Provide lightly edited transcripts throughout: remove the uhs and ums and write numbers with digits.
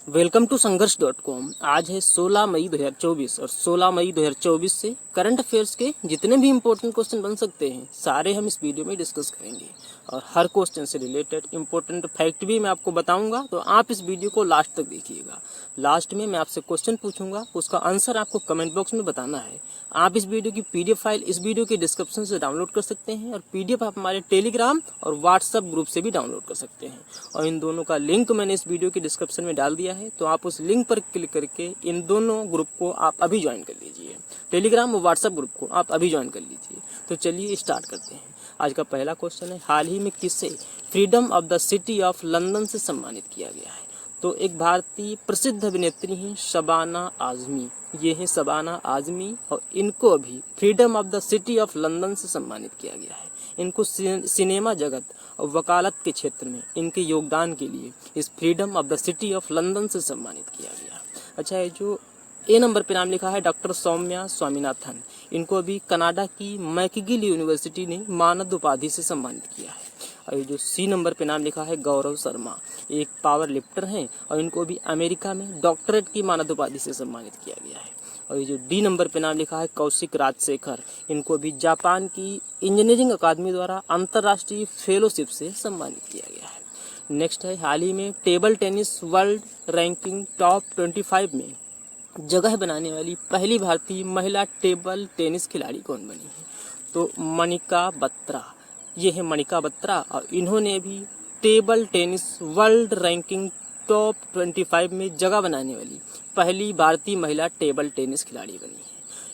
Welcome to संघर्ष.com। आज है 16 मई 2024 और 16 मई 2024 से करंट अफेयर्स के जितने भी इंपॉर्टेंट क्वेश्चन बन सकते हैं सारे हम इस वीडियो में डिस्कस करेंगे और हर क्वेश्चन से रिलेटेड इंपॉर्टेंट फैक्ट भी मैं आपको बताऊंगा। तो आप इस वीडियो को लास्ट तक देखिएगा। लास्ट में मैं आपसे क्वेश्चन पूछूंगा, उसका आंसर आपको कमेंट बॉक्स में बताना है। आप इस वीडियो की पीडीएफ फाइल इस वीडियो के डिस्क्रिप्शन से डाउनलोड कर सकते हैं और पीडीएफ आप हमारे टेलीग्राम और व्हाट्सएप ग्रुप से भी डाउनलोड कर सकते हैं और इन दोनों का लिंक मैंने इस वीडियो के डिस्क्रिप्शन में डाल दिया है। तो आप उस लिंक पर क्लिक करके इन दोनों ग्रुप को आप अभी ज्वाइन कर लीजिए। टेलीग्राम और व्हाट्सएप ग्रुप को आप अभी ज्वाइन कर लीजिए। तो चलिए स्टार्ट करते हैं। आज का पहला क्वेश्चन है, हाल ही में किसे freedom of the city of London से सम्मानित किया गया है? तो एक भारतीय प्रसिद्ध अभिनेत्री हैं शबाना आजमी। ये हैं शबाना आजमी और इनको अभी freedom of the city of London से सम्मानित किया गया है। इनको सिनेमा जगत और वकालत के क्षेत्र में इनके योगदान के लिए इस freedom of the city of London से सम्मानित किया गया। अच्छा, ये जो ए नंबर पे नाम लिखा है डॉक्टर सौम्या स्वामीनाथन, इनको अभी कनाडा की मैकगिल यूनिवर्सिटी ने मानद उपाधि से सम्मानित किया है। और ये जो सी नंबर पे नाम लिखा है गौरव शर्मा, एक पावर लिफ्टर हैं और इनको भी अमेरिका में डॉक्टरेट की मानद उपाधि से सम्मानित किया गया है। और ये जो डी नंबर पे नाम लिखा है कौशिक राजशेखर, इनको भी जापान की इंजीनियरिंग अकादमी द्वारा अंतर्राष्ट्रीय फेलोशिप से सम्मानित किया गया है। नेक्स्ट है, हाल ही में table tennis world ranking top 25 में जगह बनाने वाली पहली भारतीय महिला टेबल टेनिस खिलाड़ी कौन बनी है? तो मनिका बत्रा। ये है मनिका बत्रा और इन्होंने भी table tennis world ranking top 25 में जगह बनाने वाली पहली भारतीय महिला टेबल टेनिस खिलाड़ी बनी है।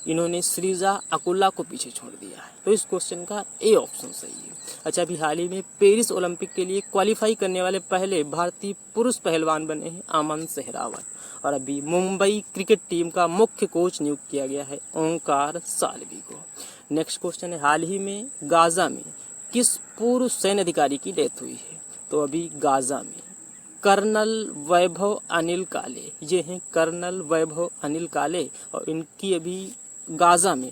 इन्होंने श्रीजा अकुला को पीछे छोड़ दिया है। तो इस क्वेश्चन का ए ऑप्शन सही है। अच्छा, अभी हाल ही में पेरिस ओलंपिक के लिए क्वालिफाई करने वाले पहले भारतीय पुरुष पहलवान बने हैं अमन सहरावत। और अभी मुंबई क्रिकेट टीम का मुख्य कोच नियुक्त किया गया है ओंकार साल्वी को। नेक्स्ट क्वेश्चन है, हाल ही में गाजा में किस पूर्व सैन्य अधिकारी की डेथ हुई है? तो अभी गाजा में कर्नल वैभव अनिल काले, ये हैं कर्नल वैभव अनिल काले और इनकी अभी गाजा में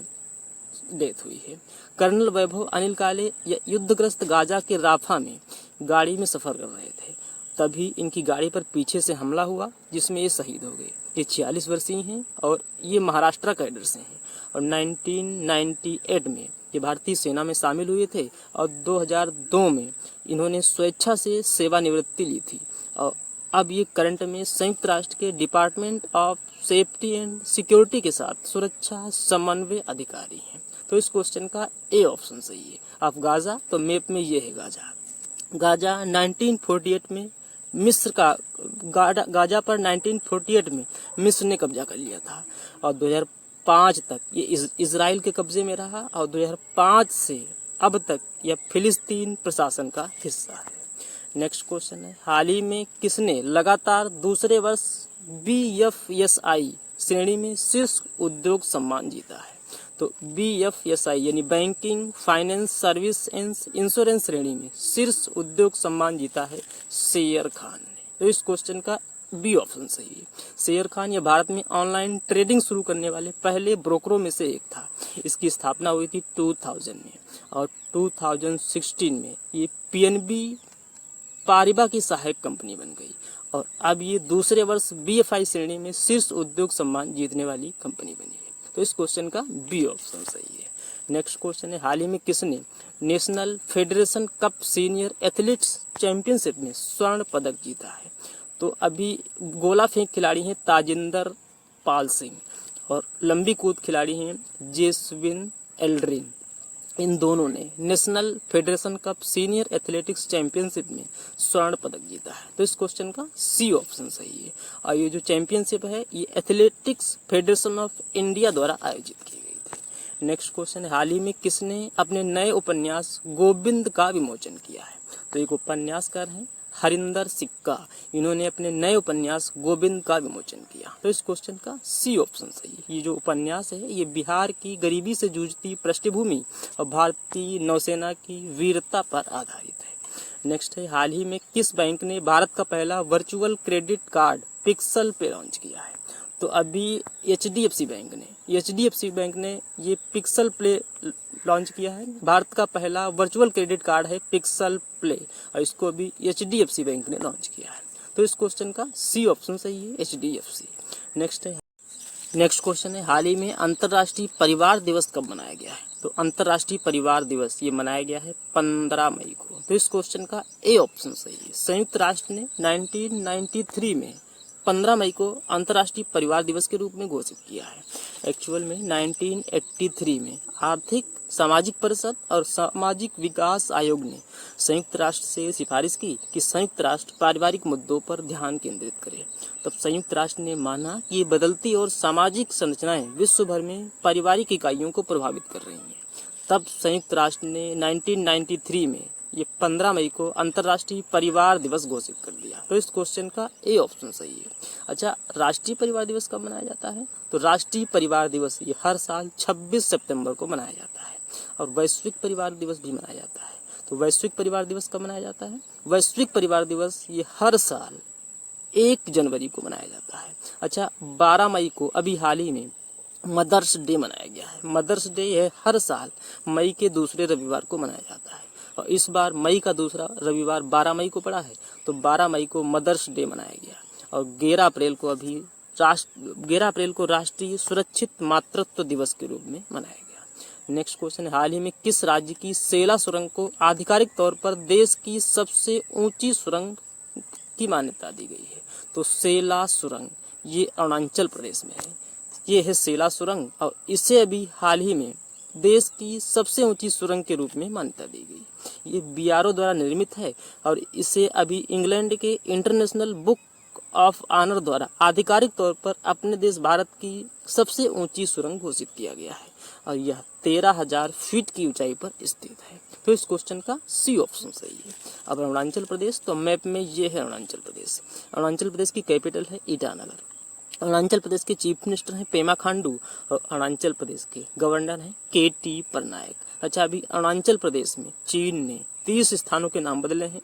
डेथ हुई है। कर्नल वैभव अनिल काले युद्धग्रस्त गाजा के राफा में गाड़ी में सफर कर रहे थे, तभी इनकी गाड़ी पर पीछे से हमला हुआ जिसमें ये शहीद हो गए। ये 46 वर्षीय हैं और ये महाराष्ट्र कैडर से हैं और 1998 में ये भारतीय सेना में शामिल हुए थे और 2002 में इन्होंने स्वेच्छा से सेवानिवृत्ति ली थी और अब ये करंट में संयुक्त राष्ट्र के department of safety and security के साथ सुरक्षा समन्वय अधिकारी हैं। तो इस क्वेश्चन का ए ऑप्शन सही है। आप गाजा, तो मैप में ये है गाजा। गाजा 1948 में मिस्र का गाजा पर 1948 में मिस्र ने कब्जा कर लिया था और 2005 तक ये इजराइल के कब्जे में रहा और 2005 से अब तक यह फिलिस्तीन प्रशासन का हिस्सा है। नेक्स्ट क्वेश्चन है, हाल ही में किसने लगातार दूसरे वर्ष BFSI श्रेणी में शीर्ष उद्योग सम्मान जीता है? तो BFSI यानी banking finance service and insurance श्रेणी में शीर्ष उद्योग सम्मान जीता है शेयर खान ने। तो इस क्वेश्चन का बी ऑप्शन सही है। शेयर खान ये भारत में ऑनलाइन ट्रेडिंग शुरू करने वाले पहले ब्रोकरों में से एक था। इसकी स्थापना हुई थी 2000 में और 2016 में ये PNB पारिबा की सहायक कंपनी बन गई और अब ये दूसरे वर्ष BFI श्रेणी में शीर्ष उद्योग सम्मान जीतने वाली कंपनी बनी है। तो इस क्वेश्चन का बी ऑप्शन सही है। नेक्स्ट क्वेश्चन है, हाल ही में किसने national federation cup senior athletes championship में स्वर्ण पदक जीता है? तो अभी गोला फेंक खिलाड़ी हैं ताजिंदर पाल सिंह और लंबी कूद खिलाड़ी हैं जेसविन एल्ड्रिन। इन दोनों ने national federation cup senior athletics championship में स्वर्ण पदक जीता है। तो इस क्वेश्चन का सी ऑप्शन सही है। और ये जो चैंपियनशिप है ये एथलेटिक्स फेडरेशन ऑफ इंडिया द्वारा आयोजित की गई थी। नेक्स्ट क्वेश्चन है, हाल ही में किसने अपने नए उपन्यास गोविंद का विमोचन किया है? तो एक उपन्यासकार हैं हरिंदर सिक्का, इन्होंने अपने नए उपन्यास गोविंद का विमोचन किया। तो इस क्वेश्चन का सी ऑप्शन सही है। ये जो उपन्यास है ये बिहार की गरीबी से जूझती पृष्ठभूमि और भारतीय नौसेना की वीरता पर आधारित है। नेक्स्ट है, हाल ही में किस बैंक ने भारत का पहला वर्चुअल क्रेडिट कार्ड पिक्सल पे लॉन्च किया है? तो अभी HDFC बैंक ने ये पिक्सल प्ले लॉन्च किया है। भारत का पहला वर्चुअल क्रेडिट कार्ड है पिक्सल प्ले और इसको अभी HDFC बैंक ने लॉन्च किया है। तो इस क्वेश्चन का सी ऑप्शन सही है, HDFC। नेक्स्ट क्वेश्चन है, हाल ही में अंतर्राष्ट्रीय परिवार दिवस कब मनाया गया है? तो अंतर्राष्ट्रीय परिवार दिवस ये मनाया गया है 15 मई को। तो इस क्वेश्चन का ए ऑप्शन सही है। संयुक्त राष्ट्र ने 1993 में 15 मई को अंतर्राष्ट्रीय परिवार दिवस के रूप में घोषित किया है। एक्चुअल में 1983 में आर्थिक सामाजिक परिषद और सामाजिक विकास आयोग ने संयुक्त राष्ट्र से सिफारिश की कि संयुक्त राष्ट्र पारिवारिक मुद्दों पर ध्यान केंद्रित करे। तब संयुक्त राष्ट्र ने माना कि ये बदलती और सामाजिक संरचनाएं विश्व भर में पारिवारिक इकाइयों को प्रभावित कर रही हैं। तब संयुक्त राष्ट्र ने 1993 में ये 15 मई को अंतर्राष्ट्रीय परिवार दिवस घोषित कर दिया। तो इस क्वेश्चन का ए ऑप्शन सही है। अच्छा, राष्ट्रीय परिवार दिवस कब मनाया जाता है? तो राष्ट्रीय परिवार दिवस ये हर साल 26 सितंबर को मनाया जाता है। और वैश्विक परिवार दिवस भी मनाया जाता है। तो वैश्विक परिवार दिवस कब मनाया जाता है? वैश्विक परिवार दिवस ये हर साल 1 जनवरी को मनाया जाता है। अच्छा, 12 मई को अभी हाल ही में मदर्स डे मनाया गया है। मदर्स डे यह हर साल मई के दूसरे रविवार को मनाया जाता है और इस बार मई का दूसरा रविवार 12 मई को पड़ा है, तो 12 मई को मदर्स डे मनाया गया। और 11 अप्रैल को राष्ट्रीय सुरक्षित मातृत्व दिवस के रूप में मनाया गया। नेक्स्ट क्वेश्चन है, हाल ही में किस राज्य की सेला सुरंग को आधिकारिक तौर पर देश की सबसे ऊंची सुरंग की मान्यता दी गई है? तो सेला सुरंग ये अरुणाचल प्रदेश में है। ये है सेला सुरंग और इसे अभी हाल ही में देश की सबसे ऊंची सुरंग के रूप में मान्यता दी गई। ये BRO द्वारा निर्मित है और इसे अभी इंग्लैंड के इंटरनेशनल बुक ऑफ ऑनर द्वारा आधिकारिक तौर पर अपने देश भारत की सबसे ऊंची सुरंग घोषित किया गया है और यह 13,000 फीट की ऊंचाई पर स्थित है। तो इस क्वेश्चन का सी ऑप्शन सही है। अब अरुणाचल प्रदेश, तो मैप में ये है अरुणाचल प्रदेश। अरुणाचल प्रदेश की कैपिटल है ईटानगर। अरुणाचल प्रदेश के चीफ मिनिस्टर हैं पेमा खांडू और अरुणाचल प्रदेश के गवर्नर हैं KT पटनायक। अच्छा, अभी अरुणाचल प्रदेश में चीन ने 30 स्थानों के नाम बदले हैं।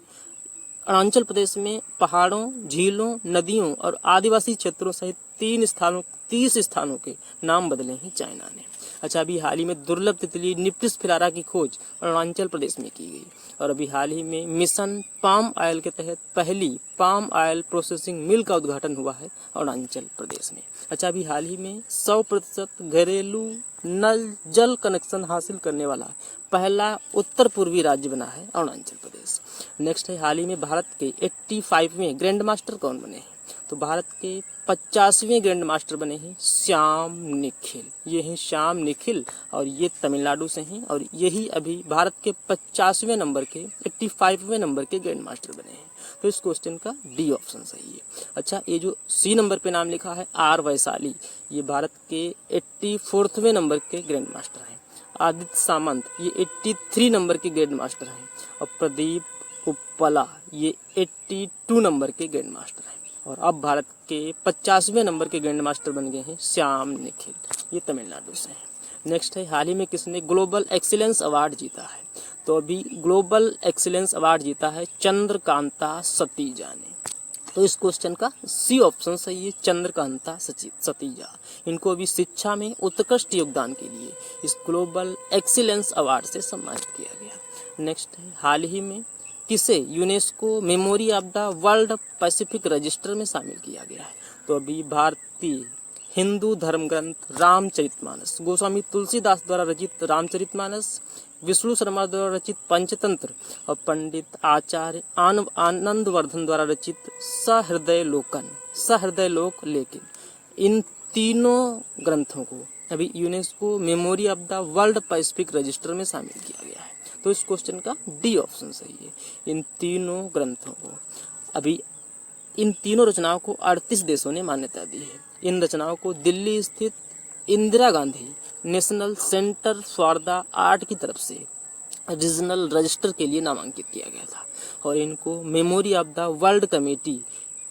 अरुणाचल प्रदेश में पहाड़ों, झीलों, नदियों और आदिवासी क्षेत्रों सहित 30 स्थानों के नाम बदले हैं चाइना ने। अच्छा, अभी हाल ही में दुर्लभ तितली निप्टिस फिलारा की खोज अरुणाचल प्रदेश में की गई और अभी हाल ही में मिशन पाम ऑयल के तहत पहली पाम ऑयल प्रोसेसिंग मिल का उद्घाटन हुआ है अरुणाचल प्रदेश में। अच्छा, अभी हाल ही में 100% घरेलू नल जल कनेक्शन हासिल करने वाला पहला उत्तर पूर्वी राज्य बना है अरुणाचल प्रदेश। नेक्स्ट है, हाल ही में भारत के 85वें ग्रैंड मास्टर कौन बने हैं? तो भारत के 50वें ग्रैंड मास्टर बने हैं श्याम निखिल। ये हैं श्याम निखिल और ये तमिलनाडु से हैं और यही अभी भारत के 85वें नंबर के 85वें नंबर के ग्रैंड मास्टर बने हैं। तो इस क्वेश्चन का डी ऑप्शन सही है। अच्छा, ये जो सी नंबर पे नाम लिखा है R वैशाली, ये भारत के 84वें नंबर के ग्रैंड मास्टर हैं। आदित्य सामंत ये 83 नंबर के ग्रैंड मास्टर हैं और प्रदीप उपला ये 82 नंबर के ग्रैंड मास्टर हैं। और अब भारत के 50वें नंबर के ग्रैंड मास्टर बन गए हैं श्याम निखिल, ये तमिलनाडु से हैं। नेक्स्ट है, हाल ही में किसने ग्लोबल एक्सीलेंस अवार्ड जीता है? तो अभी ग्लोबल एक्सीलेंस अवार्ड जीता है चंद्रकांता सतीजा ने। तो इस क्वेश्चन का सी ऑप्शन सही है, चंद्रकांता सतीजा। इनको अभी शिक्षा में उत्कृष्ट योगदान के लिए इस ग्लोबल एक्सीलेंस अवार्ड से सम्मानित किया गया। नेक्स्ट है, हाल ही में किसे UNESCO memory of the world Pacific register में शामिल किया गया है? तो अभी भारतीय हिंदू धर्म ग्रंथ रामचरितमानस, गोस्वामी तुलसीदास द्वारा रचित रामचरितमानस, विष्णु शर्मा द्वारा रचित पंचतंत्र और पंडित आचार्य आनंदवर्धन द्वारा रचित सहृदय लोक लेकिन, इन तीनों ग्रंथों को अभी UNESCO memory of the world Pacific register में शामिल किया गया है। तो इस क्वेश्चन का डी ऑप्शन सही है। इन तीनों ग्रंथों को अभी इन तीनों रचनाओं को 38 देशों ने मान्यता दी है। इन रचनाओं को दिल्ली स्थित Indira Gandhi national centre for the art की तरफ से रीजनल रजिस्टर के लिए नामांकित किया गया था और इनको memory of the world committee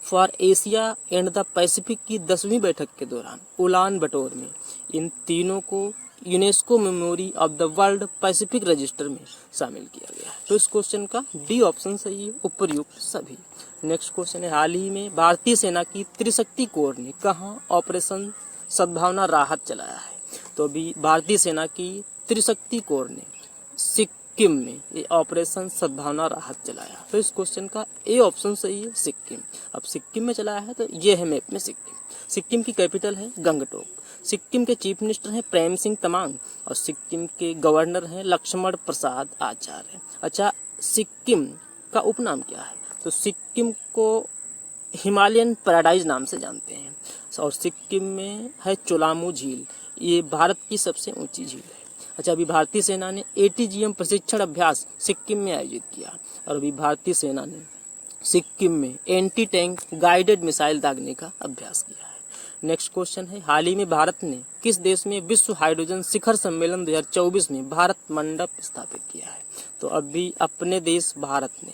for Asia and the Pacific की 10वीं बैठक के दौरान उलान बटोर में इन तीनों को UNESCO memory of the world Pacific register में शामिल किया गया है। तो इस क्वेश्चन का डी ऑप्शन सही है, उपर्युक्त सभी। नेक्स्ट क्वेश्चन है, हाल ही में भारतीय सेना की त्रिशक्ति कोर ने कहां ऑपरेशन सद्भावना राहत चलाया है? तो अभी भारतीय सेना की त्रिशक्ति कोर ने सिक्किम में ये ऑपरेशन सद्भावना राहत चलाया। तो इस क्वेश्चन का ए ऑप्शन सही है, सिक्किम। अब सिक्किम में चलाया है तो ये है मैप में सिक्किम। सिक्किम की कैपिटल है गंगटोक। सिक्किम के चीफ मिनिस्टर हैं प्रेम सिंह तमांग और सिक्किम के गवर्नर हैं लक्ष्मण प्रसाद आचार्य। अच्छा, सिक्किम का उपनाम क्या है? तो सिक्किम को हिमालयन पैराडाइज नाम से जानते हैं और सिक्किम में है चोलामू झील, ये भारत की सबसे ऊंची झील है। अच्छा, अभी भारतीय सेना ने ATGM प्रशिक्षण अभ्यास सिक्किम में आयोजित किया और अभी भारतीय सेना ने सिक्किम में एंटी टैंक गाइडेड मिसाइल दागने का अभ्यास किया है। नेक्स्ट क्वेश्चन है, हाल ही में भारत ने किस देश में विश्व हाइड्रोजन शिखर सम्मेलन 2024 में भारत मंडप स्थापित किया है? तो अभी अपने देश भारत ने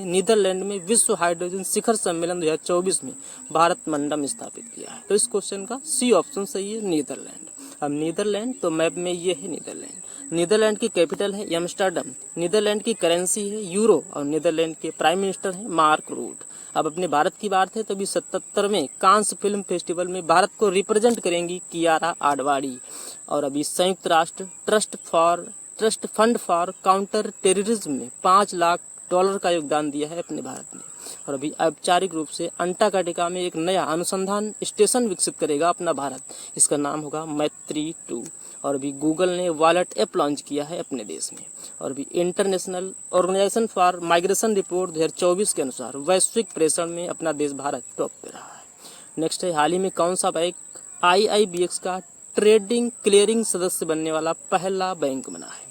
नीदरलैंड में विश्व हाइड्रोजन शिखर सम्मेलन 2024 में भारत मंडप स्थापित किया है। तो इस क्वेश्चन का सी ऑप्शन सही है, नीदरलैंड। अब नीदरलैंड तो मैप में ये है नीदरलैंड। नीदरलैंड की कैपिटल है एम्स्टर्डम। नीदरलैंड की करेंसी है यूरो और नीदरलैंड के प्राइम मिनिस्टर हैं मार्क रूट। अब अपने भारत की बात है तो अभी 77वें कांस फिल्म फेस्टिवल में भारत को रिप्रेजेंट करेंगी कियारा आडवाणी और अभी संयुक्त राष्ट्र trust fund for counter terrorism में $5 लाख का योगदान दिया है अपने भारत ने। और अभी औपचारिक रूप से अंटार्कटिका में एक नया अनुसंधान स्टेशन विकसित करेगा अपना भारत, इसका नाम होगा मैत्री 2। और अभी गूगल ने वॉलेट ऐप लॉन्च किया है अपने देश में। और अभी international organisation for migration report 2024 के अनुसार वैश्विक प्रेषण में अपना देश भारत टॉप पे रहा है। नेक्स्ट है, हाल ही में कौन सा बैंक IIBX का ट्रेडिंग क्लियरिंग सदस्य बनने वाला पहला बैंक बना है?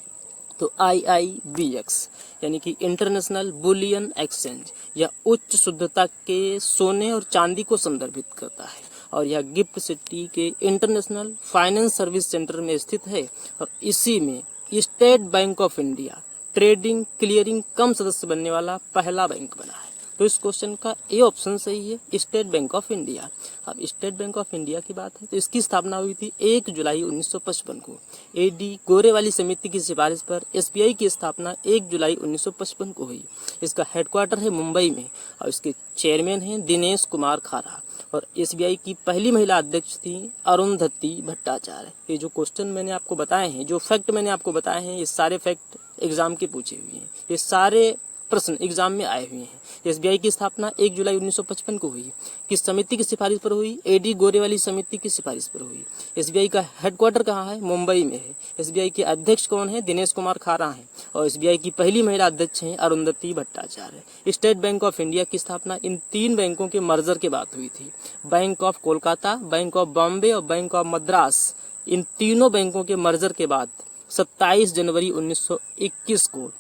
तो IIBX यानी कि इंटरनेशनल बुलियन एक्सचेंज या उच्च शुद्धता के सोने और चांदी को संदर्भित करता है और यह गिफ्ट सिटी के इंटरनेशनल फाइनेंस सर्विस सेंटर में स्थित है और इसी में state bank of India trading clearing cum सदस्य बनने वाला पहला बैंक बना है। तो इस क्वेश्चन का ए ऑप्शन सही है, स्टेट बैंक ऑफ इंडिया। अब स्टेट बैंक ऑफ इंडिया की बात है तो इसकी स्थापना हुई थी 1 जुलाई 1955 को। AD गोरेवाली समिति की सिफारिश पर SBI की स्थापना 1 जुलाई 1955 को हुई। इसका हेडक्वार्टर है मुंबई में और इसके चेयरमैन हैं दिनेश कुमार खारा और SBI की पहली महिला अध्यक्ष थी अरुंधति भट्टाचार्य। ये जो क्वेश्चन मैंने आपको बताए हैं, जो फैक्ट मैंने आपको बताए हैं, ये सारे फैक्ट एग्जाम के पूछे हुए हैं, ये सारे प्रश्न एग्जाम में आए हुए हैं। SBI की स्थापना 1 जुलाई 1955 को हुई। किस समिति की सिफारिश पर हुई? AD गोरेवाली समिति की सिफारिश पर हुई। SBI का हेडक्वार्टर कहाँ है? मुंबई में है। SBI के अध्यक्ष कौन है? दिनेश कुमार खारा हैं और SBI की पहली महिला अध्यक्ष हैं Arundhati Bhattacharya. State bank of India की स्थापना इन 3 बैंकों के मर्जर के बाद हुई थी। Bank of Kolkata, bank of Bombay और बैंक ऑफ मद्रास, इन तीनों बैंकों के मर्जर के बाद 27 जनवरी 1921 को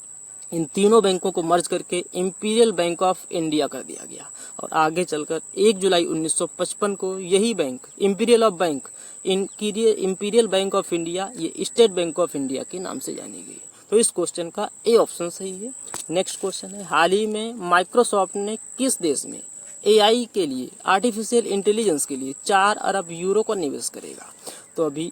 इन तीनों बैंकों को मर्ज करके इंपीरियल बैंक ऑफ इंडिया कर दिया गया और आगे चलकर 1 जुलाई 1955 को यही bank imperial bank of India ये स्टेट बैंक ऑफ इंडिया के नाम से जानी गई। तो इस क्वेश्चन का ए ऑप्शन सही है। नेक्स्ट क्वेश्चन है, हाल ही में माइक्रोसॉफ्ट ने किस देश में AI के लिए, आर्टिफिशियल इंटेलिजेंस के लिए 4 अरब यूरो का निवेश करेगा? तो अभी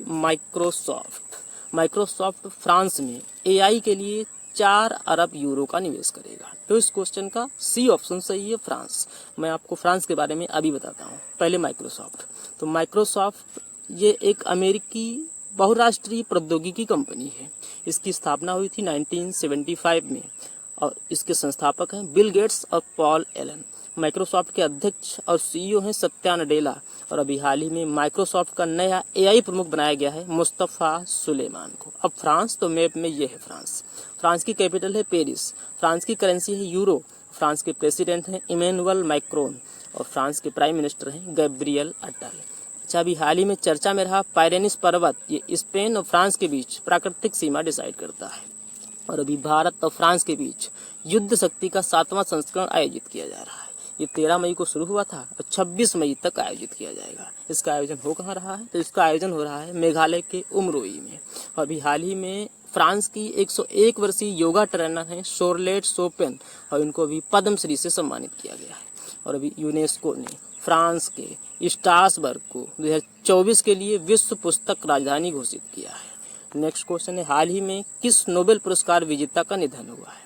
माइक्रोसॉफ्ट फ्रांस में AI के लिए 4 अरब यूरो का निवेश करेगा। तो इस क्वेश्चन का सी ऑप्शन सही है, फ्रांस। मैं आपको फ्रांस के बारे में अभी बताता हूँ। पहले माइक्रोसॉफ्ट ये एक अमेरिकी बहुराष्ट्रीय प्रौद्योगिकी कंपनी है। इसकी स्थापना हुई थी 1975 में और इसके संस्थापक हैं बिल गेट्स और पॉल एलन। माइक्रोसॉफ्ट के अध्यक्ष और CEO हैं सत्या नडेला और अभी हाल ही में माइक्रोसॉफ्ट का नया AI प्रमुख बनाया गया है मुस्तफा सुलेमान को। अब फ्रांस, तो मैप में ये है फ्रांस की कैपिटल है पेरिस। फ्रांस की करेंसी है यूरो। फ्रांस के प्रेसिडेंट हैं इमैनुअल मैक्रोन और फ्रांस के प्राइम मिनिस्टर हैं गैब्रियल अटल। अच्छा, अभी हाल ही में चर्चा में रहा पायरेनीस पर्वत, ये स्पेन और फ्रांस के बीच प्राकृतिक सीमा डिसाइड करता है और अभी भारत और फ्रांस के बीच युद्ध शक्ति का 7वां संस्करण आयोजित किया जा रहा है। ये 13 मई को शुरू हुआ था और 26 मई तक आयोजित किया जाएगा। इसका आयोजन हो कहाँ रहा है? तो इसका आयोजन हो रहा है मेघालय के उमरोई में। और अभी हाल ही में फ्रांस की 101 वर्षीय योगा ट्रेनर हैं शोरलेट शोपेन और इनको अभी पद्मश्री से सम्मानित किया गया है। और अभी यूनेस्को ने फ्रांस के स्ट्रासबर्ग को 2024 के लिए विश्व पुस्तक राजधानी घोषित किया है। नेक्स्ट क्वेश्चन है, हाल ही में किस नोबेल पुरस्कार विजेता का निधन हुआ है?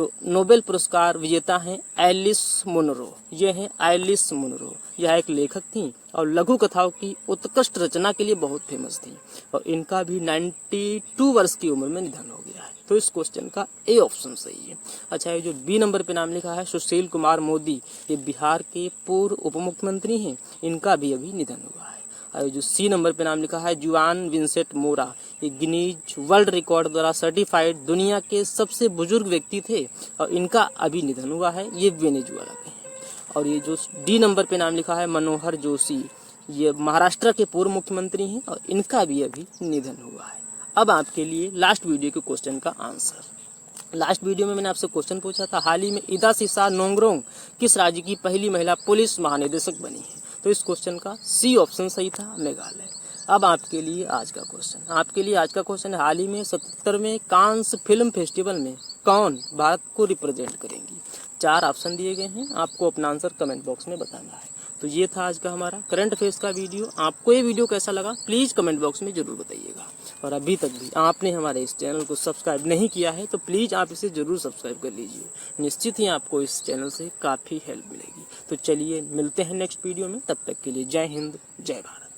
तो नोबेल पुरस्कार विजेता हैं एलिस मुनरो। ये हैं एलिस मुनरो। यह एक लेखक थी और लघु कथाओं की उत्कृष्ट रचना के लिए बहुत फेमस थी और इनका भी 92 वर्ष की उम्र में निधन हो गया है। तो इस क्वेश्चन का ए ऑप्शन सही है। अच्छा, ये जो बी नंबर पे नाम लिखा है सुशील कुमार मोदी, ये बिहार के पूर्व उप मुख्यमंत्री हैं, इनका भी अभी निधन हुआ है। और जो सी नंबर पे नाम लिखा है जुआन विंसेंट मोरा, ये गिनीज वर्ल्ड रिकॉर्ड द्वारा सर्टिफाइड दुनिया के सबसे बुजुर्ग व्यक्ति थे और इनका अभी निधन हुआ है, ये वेनेजुएला के हैं। और ये जो डी नंबर पे नाम लिखा है मनोहर जोशी, ये महाराष्ट्र के पूर्व मुख्यमंत्री हैं और इनका भी अभी निधन हुआ है। अब आपके लिए लास्ट वीडियो के क्वेश्चन का आंसर। लास्ट वीडियो में मैंने आपसे क्वेश्चन पूछा था, हाल ही में इदा सिसा नोंगरोंग किस राज्य की पहली महिला पुलिस महानिदेशक बनी है? तो इस क्वेश्चन का सी ऑप्शन सही था, मेघालय। अब आपके लिए आज का क्वेश्चन है, हाल ही में 77वें कांस फिल्म फेस्टिवल में कौन भारत को रिप्रेजेंट करेंगी? 4 ऑप्शन दिए गए हैं, आपको अपना आंसर कमेंट बॉक्स में बताना है। तो ये था आज का हमारा करंट अफेयर्स का वीडियो। आपको ये वीडियो कैसा लगा प्लीज़ कमेंट बॉक्स में जरूर बताइएगा। और अभी तक भी आपने हमारे इस चैनल को सब्सक्राइब नहीं किया है तो प्लीज़ आप इसे जरूर सब्सक्राइब कर लीजिए। निश्चित ही आपको इस चैनल से काफ़ी हेल्प मिलेगी। तो चलिए मिलते हैं नेक्स्ट वीडियो में, तब तक के लिए जय हिंद जय भारत।